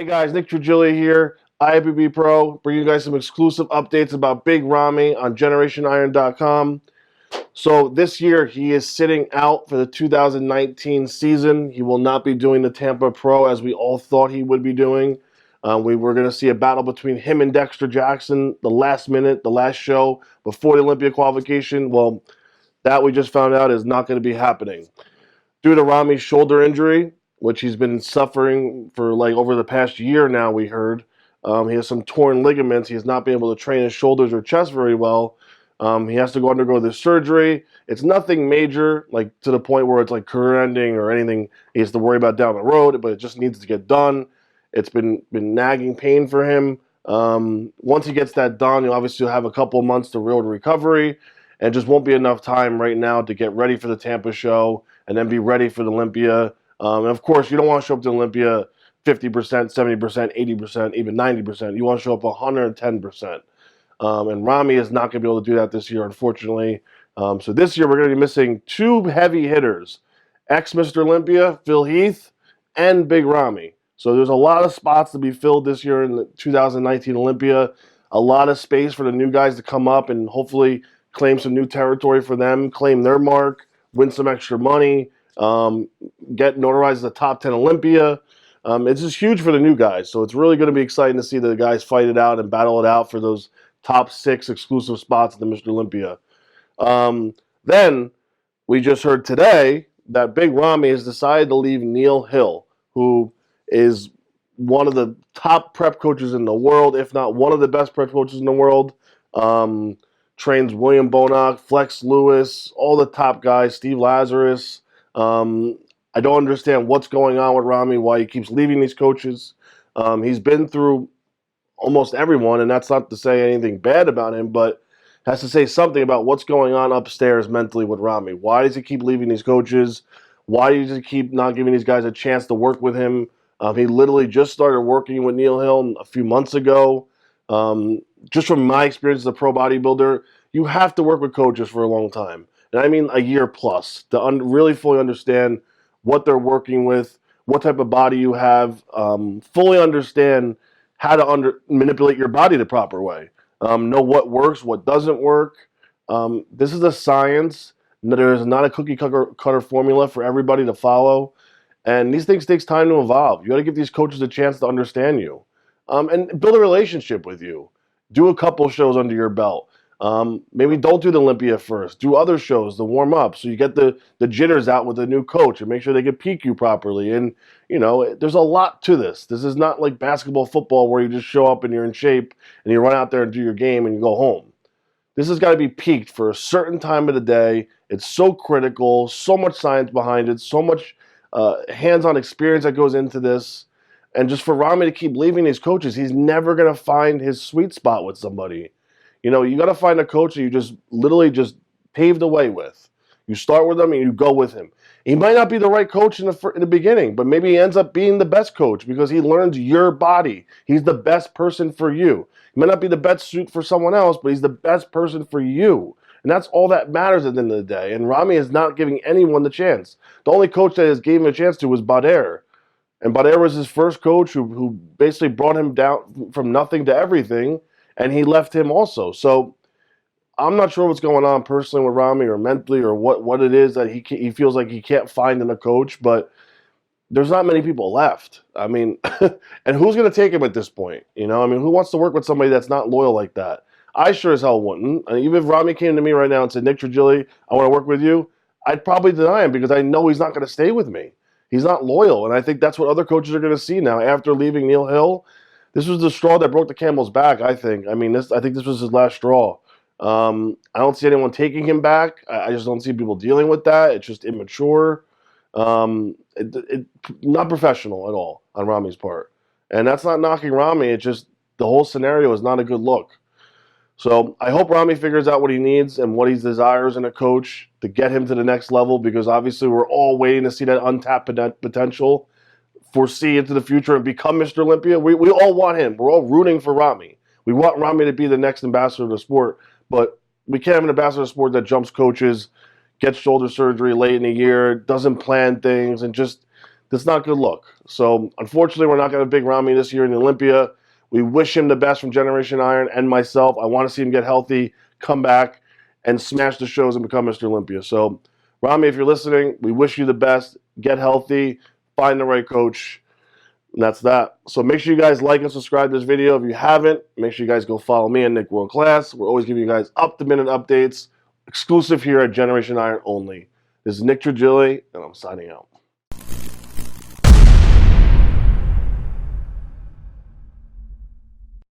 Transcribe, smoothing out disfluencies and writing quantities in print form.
Hey guys, Nick Trigili here, IFBB Pro, bringing you guys some exclusive updates about Big Ramy on GenerationIron.com. So this year he is sitting out for the 2019 season. He will not be doing the Tampa Pro as we all thought he would be doing. We were going to see a battle between him and Dexter Jackson the last minute, the last show before the Olympia qualification. Well, that we just found out is not going to be happening. Due to Ramy's shoulder injury, which he's been suffering for like over the past year now, we heard. He has some torn ligaments. He has not been able to train his shoulders or chest very well. He has to go undergo this surgery. It's nothing major, like to the point where it's like career-ending or anything he has to worry about down the road, but it just needs to get done. It's been nagging pain for him. Once he gets that done, he'll obviously have a couple months to real recovery, and just won't be enough time right now to get ready for the Tampa show and then be ready for the Olympia. And of course, you don't want to show up to Olympia 50%, 70%, 80%, even 90%. You want to show up 110%. And Ramy is not going to be able to do that this year, unfortunately. So this year, we're going to be missing two heavy hitters, ex-Mr. Olympia, Phil Heath, and Big Ramy. So there's a lot of spots to be filled this year in the 2019 Olympia. A lot of space for the new guys to come up and hopefully claim some new territory for them, claim their mark, win some extra money, get notarized as a top 10 Olympia. It's just huge for the new guys. So it's really going to be exciting to see the guys fight it out and battle it out for those top 6 exclusive spots at the Mr. Olympia. Then we just heard today that Big Ramy has decided to leave Neil Hill, who is one of the top prep coaches in the world, if not one of the best prep coaches in the world. Trains William Bonac, Flex Lewis, all the top guys, Steve Lazarus. I don't understand what's going on with Ramy, why he keeps leaving these coaches. He's been through almost everyone, and that's not to say anything bad about him, but has to say something about what's going on upstairs mentally with Ramy. Why does he keep leaving these coaches? Why does he keep not giving these guys a chance to work with him? He literally just started working with Neil Hill a few months ago. Just from my experience as a pro bodybuilder, you have to work with coaches for a long time. And I mean a year plus to really fully understand what they're working with, what type of body you have, fully understand how to manipulate your body the proper way. Know what works, what doesn't work. This is a science. There is not a cookie cutter formula for everybody to follow. And these things takes time to evolve. You got to give these coaches a chance to understand you and build a relationship with you. Do a couple shows under your belt. Maybe don't do the Olympia first. Do other shows to warm up so you get the jitters out with the new coach and make sure they can peak you properly. And, you know, there's a lot to this. This is not like basketball, football where you just show up and you're in shape and you run out there and do your game and you go home. This has got to be peaked for a certain time of the day. It's so critical, so much science behind it, so much hands-on experience that goes into this. And just for Ramy to keep leaving these coaches, he's never going to find his sweet spot with somebody. You know, you got to find a coach that you just literally just pave the way with. You start with him and you go with him. He might not be the right coach in the beginning, but maybe he ends up being the best coach because he learns your body. He's the best person for you. He might not be the best suit for someone else, but he's the best person for you. And that's all that matters at the end of the day. And Ramy is not giving anyone the chance. The only coach that has given him a chance to was Bader. And Bader was his first coach who basically brought him down from nothing to everything, and he left him also. So I'm not sure what's going on personally with Ramy or mentally or what it is that he feels like he can't find in a coach, but there's not many people left. I mean, and who's going to take him at this point? You know, I mean, who wants to work with somebody that's not loyal like that? I sure as hell wouldn't. I mean, even if Ramy came to me right now and said, Nick Trigili, I want to work with you, I'd probably deny him because I know he's not going to stay with me. He's not loyal, and I think that's what other coaches are going to see now after leaving Neil Hill. This was the straw that broke the camel's back, I think. I mean, I think this was his last straw. I don't see anyone taking him back. I just don't see people dealing with that. It's just immature. Not professional at all on Ramy's part. And that's not knocking Ramy. It's just the whole scenario is not a good look. So I hope Ramy figures out what he needs and what he desires in a coach to get him to the next level, because obviously we're all waiting to see that untapped potential, foresee into the future and become Mr. Olympia. We all want him. We're all rooting for Ramy. We want Ramy to be the next ambassador of the sport, but we can't have an ambassador of the sport that jumps coaches, gets shoulder surgery late in the year, doesn't plan things, and just That's not good look. So unfortunately, we're not going to have Big Ramy this year in Olympia. We wish him the best from Generation Iron and myself. I want to see him get healthy, come back, and smash the shows and become Mr. Olympia. So, Ramy, if you're listening, we wish you the best. Get healthy, find the right coach, and that's that. So make sure you guys like and subscribe to this video. If you haven't, make sure you guys go follow me and Nick World Class. We're always giving you guys up-to-minute updates, exclusive here at Generation Iron only. This is Nick Trigilli, and I'm signing out.